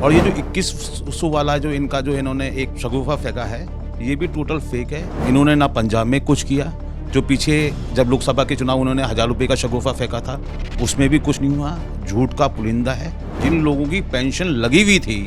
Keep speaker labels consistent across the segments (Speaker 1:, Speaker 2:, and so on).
Speaker 1: और ये जो 2100 वाला जो इनका जो इन्होंने एक शगुफा फेंका है, ये भी टोटल फेक है। इन्होंने ना पंजाब में कुछ किया, जो पीछे जब लोकसभा के चुनाव उन्होंने 1000 रुपये का शगुफा फेंका था उसमें भी कुछ नहीं हुआ। झूठ का पुलिंदा है। जिन लोगों की पेंशन लगी हुई थी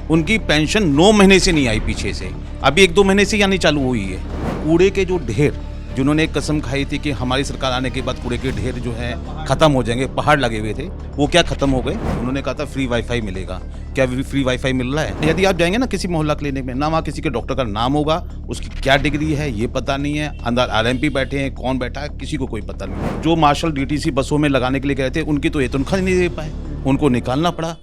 Speaker 1: उनकी पेंशन 9 महीने से नहीं आई पीछे से, अभी 1-2 महीने से यानी चालू हुई है। कूड़े के जो ढेर, जिन्होंने एक कसम खाई थी कि हमारी सरकार आने के बाद कूड़े के ढेर जो है खत्म हो जाएंगे, पहाड़ लगे हुए थे, वो क्या खत्म हो गए। उन्होंने कहा था फ्री वाईफाई मिलेगा। क्या फ्री वाईफाई मिल रहा है? यदि आप जाएंगे ना किसी मोहल्ला क्लिनिक में, ना वहाँ किसी के डॉक्टर का नाम होगा, उसकी क्या डिग्री है ये पता नहीं है, अंदर आरएमपी बैठे हैं, कौन बैठा है किसी को कोई पता नहीं। जो मार्शल डीटीसी बसों में लगाने के लिए गए थे उनकी तो ये तनख्वाह नहीं दे पाए, उनको निकालना पड़ा।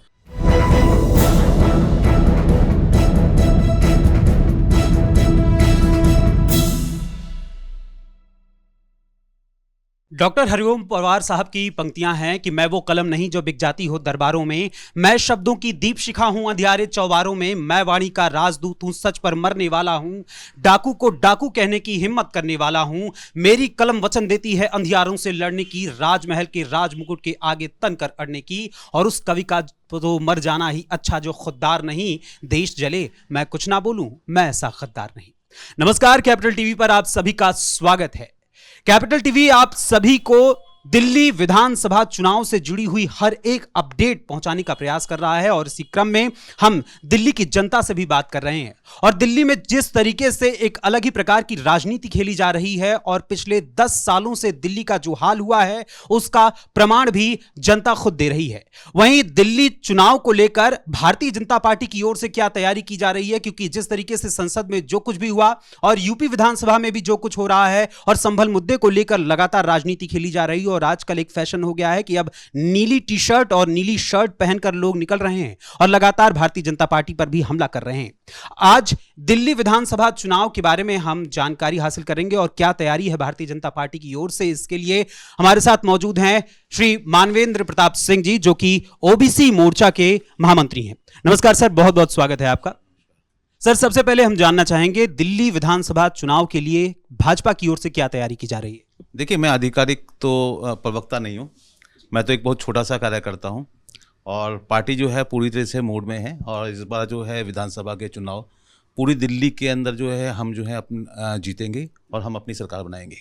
Speaker 2: डॉक्टर हरिओम पवार साहब की पंक्तियां हैं कि मैं वो कलम नहीं जो बिक जाती हो दरबारों में, मैं शब्दों की दीप शिखा हूं अंधियारे चौबारों में, मैं वाणी का राजदूत हूं, सच पर मरने वाला हूं, डाकू को डाकू कहने की हिम्मत करने वाला हूं, मेरी कलम वचन देती है अंधियारों से लड़ने की, राजमहल के राजमुकुट के आगे तन कर अड़ने की, और उस कवि का तो मर जाना ही अच्छा जो खुददार नहीं, देश जले मैं कुछ ना बोलूं, मैं ऐसा खद्दार नहीं। नमस्कार, कैपिटल टीवी पर आप सभी का स्वागत है। कैपिटल टीवी आप सभी को दिल्ली विधानसभा चुनाव से जुड़ी हुई हर एक अपडेट पहुंचाने का प्रयास कर रहा है, और इसी क्रम में हम दिल्ली की जनता से भी बात कर रहे हैं। और दिल्ली में जिस तरीके से एक अलग ही प्रकार की राजनीति खेली जा रही है और पिछले 10 सालों से दिल्ली का जो हाल हुआ है उसका प्रमाण भी जनता खुद दे रही है। वहीं दिल्ली चुनाव को लेकर भारतीय जनता पार्टी की ओर से क्या तैयारी की जा रही है, क्योंकि जिस तरीके से संसद में जो कुछ भी हुआ और यूपी विधानसभा में भी जो कुछ हो रहा है और संभल मुद्दे को लेकर लगातार राजनीति खेली जा रही है। और आजकल एक फैशन हो गया है कि अब नीली टी शर्ट और नीली शर्ट पहनकर लोग निकल रहे हैं और लगातार भारतीय जनता पार्टी पर भी हमला कर रहे हैं। आज दिल्ली विधानसभा चुनाव के बारे में हम जानकारी हासिल करेंगे और क्या तैयारी है भारतीय जनता पार्टी की ओर से। इसके लिए हमारे साथ मौजूद हैं श्री मानवेंद्र प्रताप सिंह जी, जो कि ओबीसी मोर्चा के महामंत्री हैं। नमस्कार सर, बहुत बहुत स्वागत है आपका। सर, सबसे पहले हम जानना चाहेंगे दिल्ली विधानसभा चुनाव के लिए भाजपा की ओर से क्या तैयारी की जा रही है।
Speaker 1: देखिए, मैं आधिकारिक तो प्रवक्ता नहीं हूँ, मैं तो एक बहुत छोटा सा कार्यकर्ता हूँ, और पार्टी जो है पूरी तरह से मूड में है। और इस बार जो है विधानसभा के चुनाव पूरी दिल्ली के अंदर जो है हम जो है जीतेंगे और हम अपनी सरकार बनाएंगे।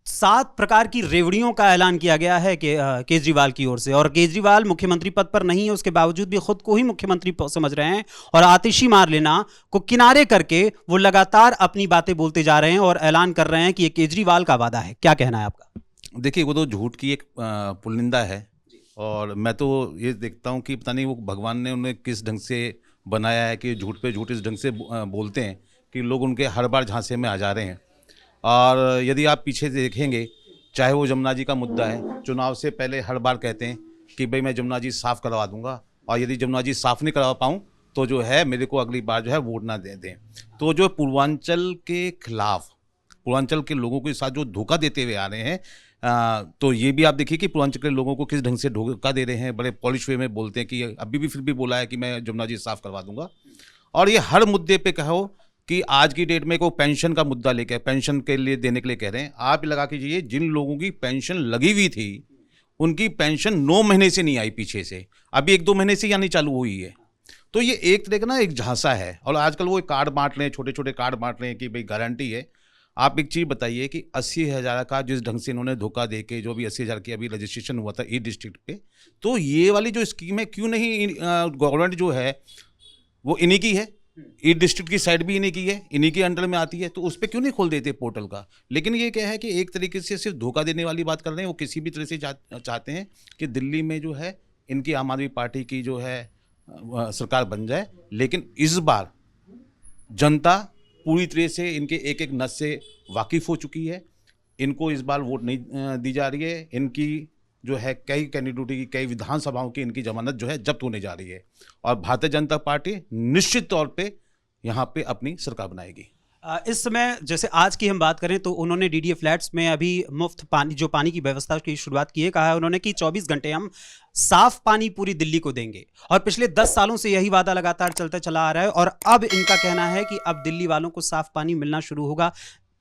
Speaker 2: 7 प्रकार की रेवड़ियों का ऐलान किया गया है कि केजरीवाल की ओर से, और केजरीवाल मुख्यमंत्री पद पर नहीं है, उसके बावजूद भी खुद को ही मुख्यमंत्री समझ रहे हैं और आतिशी मार लेना को किनारे करके वो लगातार अपनी बातें बोलते जा रहे हैं और ऐलान कर रहे हैं कि ये केजरीवाल का वादा है। क्या कहना है आपका?
Speaker 1: देखिए, वो तो झूठ की एक पुलिंदा है, और मैं तो ये देखता हूँ कि पता नहीं वो भगवान ने उन्हें किस ढंग से बनाया है कि झूठ पे झूठ इस ढंग से बोलते हैं कि लोग उनके हर बार झांसे में आ जा रहे हैं। और यदि आप पीछे से देखेंगे, चाहे वो जमुना जी का मुद्दा है, चुनाव से पहले हर बार कहते हैं कि भाई मैं जमुना जी साफ़ करवा दूंगा, और यदि जमुना जी साफ़ नहीं करवा पाऊँ तो जो है मेरे को अगली बार जो है वोट ना दे दें। तो जो पूर्वांचल के खिलाफ, पूर्वांचल के लोगों के साथ जो धोखा देते हुए आ रहे हैं, तो ये भी आप देखिए कि पूर्वांचल के लोगों को किस ढंग से धोखा दे रहे हैं। बड़े पॉलिश वे में बोलते हैं कि अभी भी फिर भी बोला है कि मैं जमुना जी साफ़ करवा दूंगा। और ये हर मुद्दे पे कहो कि आज की डेट में को पेंशन का मुद्दा लेकर पेंशन के लिए देने के लिए कह रहे हैं। आप लगा कीजिए, जिन लोगों की पेंशन लगी हुई थी उनकी पेंशन 9 महीने से नहीं आई पीछे से, अभी 1-2 महीने से यानी चालू हुई है। तो ये एक तरह का ना एक झांसा है। और आजकल वो कार्ड बांट रहे हैं, छोटे छोटे कार्ड बांट रहे हैं कि भाई गारंटी है। आप एक चीज़ बताइए कि 80,000 का जिस ढंग से इन्होंने धोखा दे के जो भी 80,000 की अभी रजिस्ट्रेशन हुआ था ई डिस्ट्रिक्ट पे, तो ये वाली जो स्कीम है क्यों नहीं गवर्नमेंट जो है वो इन्हीं की है, ई डिस्ट्रिक्ट की साइड भी इन्हीं की है, इन्हीं के अंडर में आती है, तो उस पर क्यों नहीं खोल देते पोर्टल का। लेकिन ये क्या है कि एक तरीके से सिर्फ धोखा देने वाली बात कर रहे हैं। वो किसी भी तरह से चाहते हैं कि दिल्ली में जो है इनकी आम आदमी पार्टी की जो है सरकार बन जाए। लेकिन इस बार जनता पूरी तरह से इनके एक एक नस से वाकिफ़ हो चुकी है। इनको इस बार वोट नहीं दी जा रही है। इनकी जो है कई कैंडिडेटों की, कई विधानसभाओं की इनकी जमानत जो है जब्त होने जा रही है, और भारतीय जनता पार्टी निश्चित तौर पे यहाँ पे अपनी सरकार बनाएगी।
Speaker 2: इस समय जैसे आज की हम बात करें तो उन्होंने डीडीए फ्लैट्स में अभी मुफ्त पानी की व्यवस्था की शुरुआत की है। कहा है उन्होंने कि 24 घंटे हम साफ पानी पूरी दिल्ली को देंगे, और पिछले 10 सालों से यही वादा लगातार चलता चला आ रहा है। और अब इनका कहना है कि अब दिल्ली वालों को साफ पानी मिलना शुरू होगा।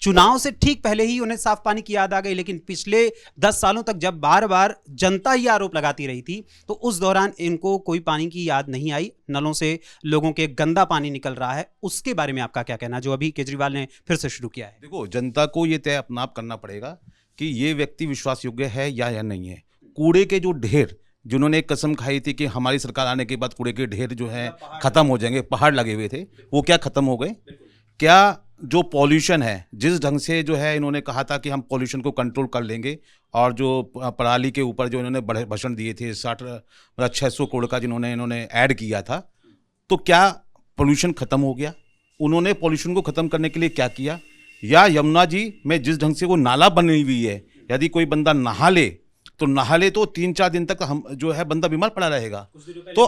Speaker 2: चुनाव से ठीक पहले ही उन्हें साफ पानी की याद आ गई, लेकिन पिछले 10 सालों तक जब बार बार जनता ये आरोप लगाती रही थी तो उस दौरान इनको कोई पानी की याद नहीं आई। नलों से लोगों के गंदा पानी निकल रहा है, उसके बारे में आपका क्या कहना, जो अभी केजरीवाल ने फिर से शुरू किया है?
Speaker 1: देखो, जनता को ये तय अपना आप करना पड़ेगा कि ये व्यक्ति विश्वास योग्य है या नहीं है। कूड़े के जो ढेर, जिन्होंने एक कसम खाई थी कि हमारी सरकार आने के बाद कूड़े के ढेर जो है खत्म हो जाएंगे, पहाड़ लगे हुए थे, वो क्या खत्म हो गए? क्या जो पॉल्यूशन है, जिस ढंग से जो है इन्होंने कहा था कि हम पॉल्यूशन को कंट्रोल कर लेंगे, और जो पराली के ऊपर जो इन्होंने बड़े भाषण दिए थे 600 करोड़ का जिन्होंने इन्होंने ऐड किया था, तो क्या पॉल्यूशन खत्म हो गया? उन्होंने पॉल्यूशन को खत्म करने के लिए क्या किया? या यमुना जी में जिस ढंग से वो नाला बनी हुई है, यदि कोई बंदा नहा ले तो 3-4 दिन तक हम जो है बंदा बीमार पड़ा रहेगा। तो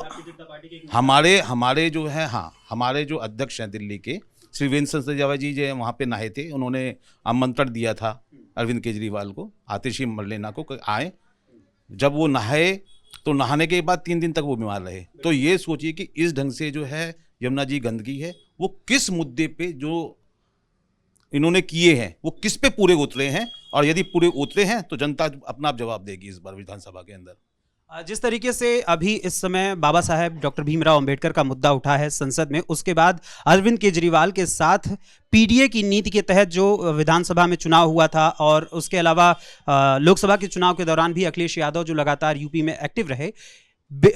Speaker 1: हमारे जो है, हाँ, हमारे जो अध्यक्ष हैं दिल्ली के, श्री वीरेंद्र सिंह जी जो वहाँ पे नहाए थे, उन्होंने आमंत्रण दिया था अरविंद केजरीवाल को, आतिशी मरलेना को, आए। जब वो नहाए तो नहाने के बाद 3 दिन तक वो बीमार रहे। तो ये सोचिए कि इस ढंग से जो है यमुना जी गंदगी है, वो किस मुद्दे पे जो इन्होंने किए हैं वो किस पे पूरे उतरे हैं, और यदि पूरे उतरे हैं तो जनता अपना आप जवाब देगी इस बार विधानसभा के अंदर।
Speaker 2: जिस तरीके से अभी इस समय बाबा साहेब डॉक्टर भीमराव अंबेडकर का मुद्दा उठा है संसद में, उसके बाद अरविंद केजरीवाल के साथ पीडीए की नीति के तहत जो विधानसभा में चुनाव हुआ था, और उसके अलावा लोकसभा के चुनाव के दौरान भी अखिलेश यादव जो लगातार यूपी में एक्टिव रहे,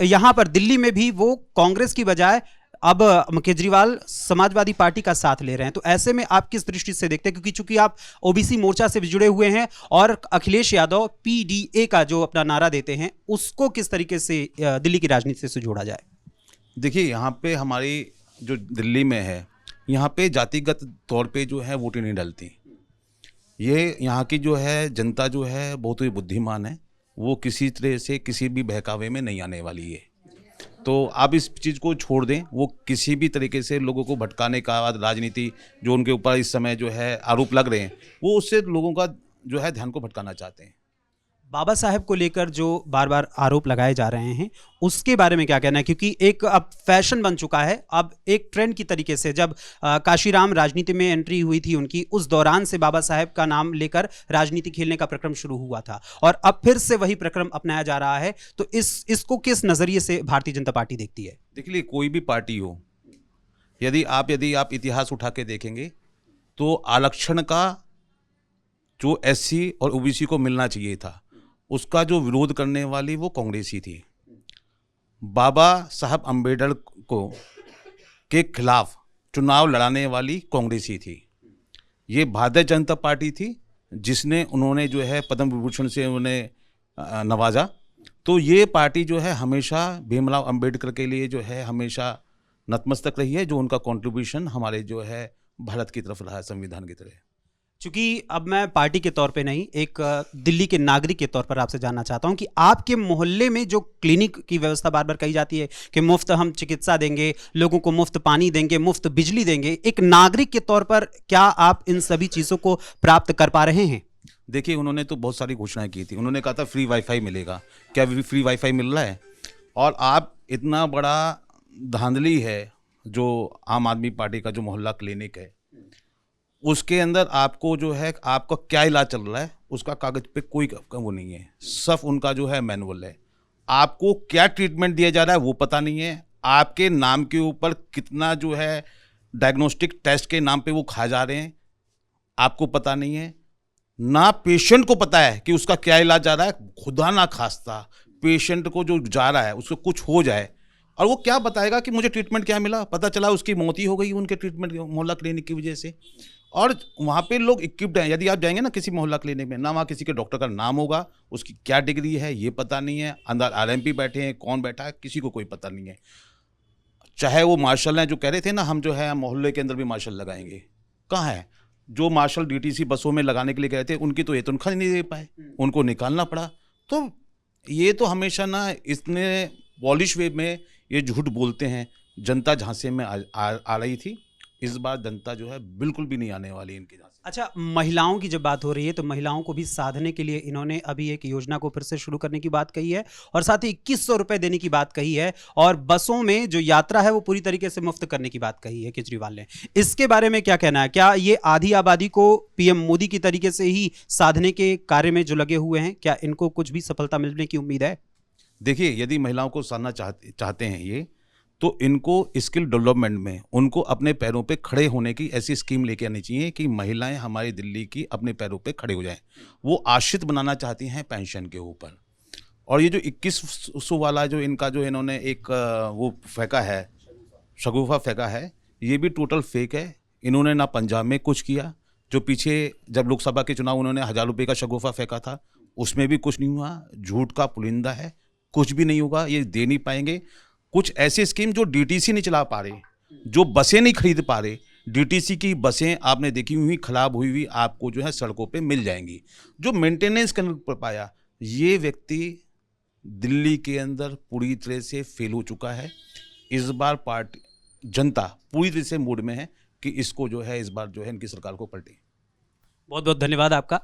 Speaker 2: यहाँ पर दिल्ली में भी वो कांग्रेस की बजाय अब केजरीवाल समाजवादी पार्टी का साथ ले रहे हैं। तो ऐसे में आप किस दृष्टि से देखते हैं, क्योंकि चूंकि आप ओबीसी मोर्चा से भी जुड़े हुए हैं और अखिलेश यादव पीडीए का जो अपना नारा देते हैं, उसको किस तरीके से दिल्ली की राजनीति से जोड़ा जाए?
Speaker 1: देखिए, यहाँ पे हमारी जो दिल्ली में है, यहाँ पे जातिगत तौर पे जो है वोटें नहीं डलती। ये यहाँ की जो है जनता जो है बहुत ही बुद्धिमान है, वो किसी तरह से किसी भी बहकावे में नहीं आने वाली है। तो आप इस चीज़ को छोड़ दें, वो किसी भी तरीके से लोगों को भटकाने का राजनीति जो उनके ऊपर इस समय जो है आरोप लग रहे हैं, वो उससे लोगों का जो है ध्यान को भटकाना चाहते हैं।
Speaker 2: बाबा साहेब को लेकर जो बार बार आरोप लगाए जा रहे हैं, उसके बारे में क्या कहना है? क्योंकि एक अब फैशन बन चुका है, अब एक ट्रेंड की तरीके से जब काशीराम राजनीति में एंट्री हुई थी उनकी, उस दौरान से बाबा साहेब का नाम लेकर राजनीति खेलने का प्रक्रम शुरू हुआ था, और अब फिर से वही प्रक्रम अपनाया जा रहा है। तो इसको किस नजरिए से भारतीय जनता पार्टी देखती है?
Speaker 1: देखिए, कोई भी पार्टी हो, यदि आप इतिहास उठा के देखेंगे तो आरक्षण का जो एससी और ओबीसी को मिलना चाहिए था, उसका जो विरोध करने वाली वो कांग्रेस ही थी। बाबा साहब अम्बेडकर को के खिलाफ चुनाव लड़ाने वाली कांग्रेस ही थी। ये भारतीय जनता पार्टी थी जिसने उन्होंने जो है पद्म विभूषण से उन्हें नवाजा। तो ये पार्टी जो है हमेशा भीमराव अंबेडकर के लिए जो है हमेशा नतमस्तक रही है, जो उनका कंट्रीब्यूशन हमारे जो है भारत की तरफ रहा है, संविधान की तरह।
Speaker 2: चूंकि अब मैं पार्टी के तौर पे नहीं, एक दिल्ली के नागरिक के तौर पर आपसे जानना चाहता हूं कि आपके मोहल्ले में जो क्लिनिक की व्यवस्था बार बार कही जाती है कि मुफ्त हम चिकित्सा देंगे, लोगों को मुफ्त पानी देंगे, मुफ्त बिजली देंगे, एक नागरिक के तौर पर क्या आप इन सभी चीज़ों को प्राप्त कर पा रहे हैं?
Speaker 1: देखिए, उन्होंने तो बहुत सारी घोषणाएं की थी। उन्होंने कहा था फ्री वाईफाई मिलेगा। क्या फ्री वाईफाई मिल रहा है? और आप इतना बड़ा धांधली है जो आम आदमी पार्टी का जो मोहल्ला क्लिनिक है, उसके अंदर आपको जो है आपका क्या इलाज चल रहा है उसका कागज पे कोई वो नहीं है, सिर्फ उनका जो है मैनुअल है। आपको क्या ट्रीटमेंट दिया जा रहा है वो पता नहीं है। आपके नाम के ऊपर कितना जो है डायग्नोस्टिक टेस्ट के नाम पे वो खा जा रहे हैं, आपको पता नहीं है। ना पेशेंट को पता है कि उसका क्या इलाज जा रहा है। खुदा ना खास्ता पेशेंट को जो जा रहा है उसको कुछ हो जाए और वो क्या बताएगा कि मुझे ट्रीटमेंट क्या मिला, पता चला उसकी मौत ही हो गई उनके ट्रीटमेंट मोहल्ला क्लिनिक की वजह से। और वहाँ पे लोग इक्विप्ड हैं। यदि आप जाएंगे ना किसी मोहल्ला क्लिनिक में, ना वहाँ किसी के डॉक्टर का नाम होगा, उसकी क्या डिग्री है ये पता नहीं है, अंदर आरएमपी बैठे हैं, कौन बैठा है किसी को कोई पता नहीं है। चाहे वो मार्शल हैं जो कह रहे थे ना हम जो है मोहल्ले के अंदर भी मार्शल लगाएंगे, कहाँ है? जो मार्शल डीटीसी बसों में लगाने के लिए गए थे उनकी तो ये तनख्वाह नहीं दे पाए, उनको निकालना पड़ा। तो ये तो हमेशा ना इतने पॉलिश वे में ये झूठ बोलते हैं। जनता झांसे में आ रही थी इस बार जनता जो है बिल्कुल भी नहीं आने वाली इनके यहाँ से।
Speaker 2: अच्छा, महिलाओं की जब बात हो रही है तो महिलाओं को भी साधने के लिए इन्होंने अभी एक योजना को फिर से शुरू करने की बात कही है और साथ ही 2100 रुपए देने की बात कही है और बसों में जो यात्रा है वो पूरी तरीके से मुफ्त करने की बात कही है केजरीवाल ने। इसके बारे में क्या कहना है? क्या ये आधी आबादी को पीएम मोदी की तरीके से ही साधने के कार्य में जो लगे हुए हैं, क्या इनको कुछ भी सफलता मिलने की उम्मीद है?
Speaker 1: देखिए, यदि महिलाओं को साधना चाहते हैं ये, तो इनको स्किल डेवलपमेंट में उनको अपने पैरों पे खड़े होने की ऐसी स्कीम लेके आनी चाहिए कि महिलाएं हमारी दिल्ली की अपने पैरों पे खड़े हो जाएं। वो आश्रित बनाना चाहती हैं पेंशन के ऊपर। और ये जो 2100 वाला जो इनका जो इन्होंने एक वो फेंका है, शगुफा फेंका है, ये भी टोटल फेक है। इन्होंने ना पंजाब में कुछ किया, जो पीछे जब लोकसभा के चुनाव उन्होंने 1000 रुपये का शगुफा फेंका था उसमें भी कुछ नहीं हुआ। झूठ का पुलिंदा है, कुछ भी नहीं होगा, ये दे नहीं पाएंगे। कुछ ऐसी स्कीम जो डीटीसी नहीं चला पा रहे, जो बसें नहीं खरीद पा रहे, डीटीसी की बसें आपने देखी हुई खराब हुई हुई आपको जो है सड़कों पे मिल जाएंगी। जो मेंटेनेंस कर पाया, ये व्यक्ति दिल्ली के अंदर पूरी तरह से फेल हो चुका है। इस बार पार्टी जनता पूरी तरह से मूड में है कि इसको जो है इस बार जो है इनकी सरकार को पलटे।
Speaker 2: बहुत बहुत धन्यवाद आपका।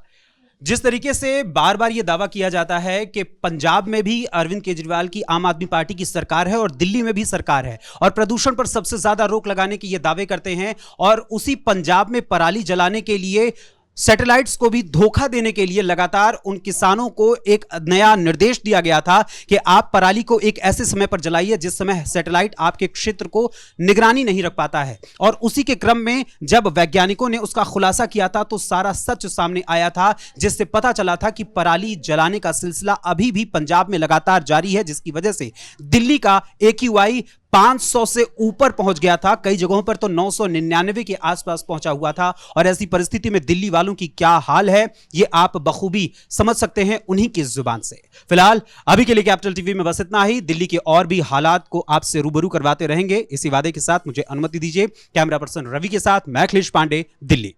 Speaker 2: जिस तरीके से बार बार यह दावा किया जाता है कि पंजाब में भी अरविंद केजरीवाल की आम आदमी पार्टी की सरकार है और दिल्ली में भी सरकार है और प्रदूषण पर सबसे ज्यादा रोक लगाने के ये दावे करते हैं, और उसी पंजाब में पराली जलाने के लिए सैटेलाइट्स को भी धोखा देने के लिए लगातार उन किसानों को एक नया निर्देश दिया गया था कि आप पराली को एक ऐसे समय पर जलाइए जिस समय सैटेलाइट आपके क्षेत्र को निगरानी नहीं रख पाता है। और उसी के क्रम में जब वैज्ञानिकों ने उसका खुलासा किया था तो सारा सच सामने आया था, जिससे पता चला था कि पराली जलाने का सिलसिला अभी भी पंजाब में लगातार जारी है, जिसकी वजह से दिल्ली का AQI 500 से ऊपर पहुंच गया था। कई जगहों पर तो 999 के आसपास पहुंचा हुआ था। और ऐसी परिस्थिति में दिल्ली वालों की क्या हाल है ये आप बखूबी समझ सकते हैं उन्हीं की जुबान से। फिलहाल अभी के लिए कैपिटल टीवी में बस इतना ही। दिल्ली के और भी हालात को आपसे रूबरू करवाते रहेंगे, इसी वादे के साथ मुझे अनुमति दीजिए। कैमरा पर्सन रवि के साथ मैं अखिलेश पांडे, दिल्ली।